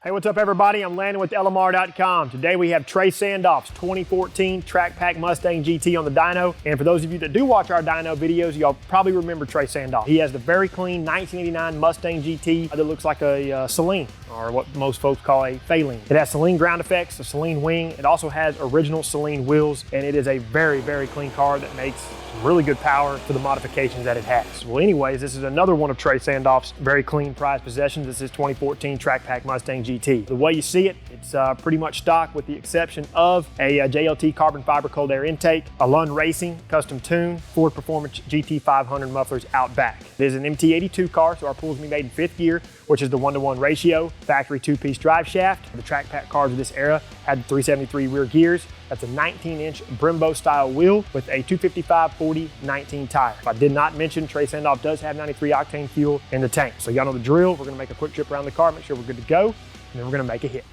Hey, what's up everybody? I'm Landon with LMR.com. Today we have Trey Sandhoff's 2014 Track Pack Mustang GT on the dyno. And for those of you that do watch our dyno videos, y'all probably remember Trey Sandhoff. He has the very clean 1989 Mustang GT that looks like a Celine, or what most folks call a Faline. It has Celine ground effects, a Celine wing. It also has original Celine wheels, and it is a very, very clean car that makes really good power for the modifications that it has. Well, anyways, this is another one of Trey Sandhoff's very clean prized possessions. This is 2014 Track Pack Mustang GT. The way you see it, it's pretty much stock with the exception of a JLT carbon fiber cold air intake, a Lund Racing custom tune, Ford Performance GT500 mufflers out back. It is an MT82 car, so our pulls will be made in 5th gear, which is the 1-to-1 ratio, factory 2-piece drive shaft. The Track Pack cars of this era had 373 rear gears. That's a 19-inch Brembo-style wheel with a 255/40/19 tire. If I did not mention, Trey Sandhoff does have 93 Octane Fuel in the tank. So y'all know the drill. We're gonna make a quick trip around the car, make sure we're good to go, and then we're gonna make a hit.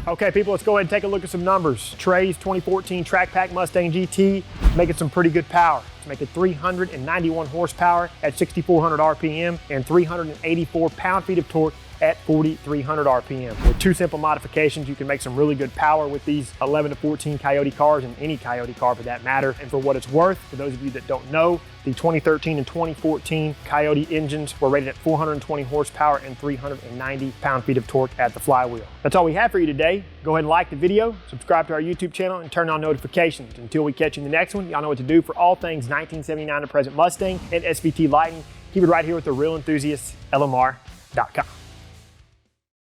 Okay, people, let's go ahead and take a look at some numbers. Trey's 2014 Track Pack Mustang GT making some pretty good power. It's making 391 horsepower at 6,400 RPM and 384 pound-feet of torque at 4,300 RPM. With two simple modifications, you can make some really good power with these 11 to 14 Coyote cars, and any Coyote car for that matter. And for what it's worth, for those of you that don't know, the 2013 and 2014 Coyote engines were rated at 420 horsepower and 390 pound-feet of torque at the flywheel. That's all we have for you today. Go ahead and like the video, subscribe to our YouTube channel, and turn on notifications. Until we catch you in the next one, y'all know what to do for all things 1979 to present Mustang and SVT lighting. Keep it right here with the real enthusiasts, LMR.com.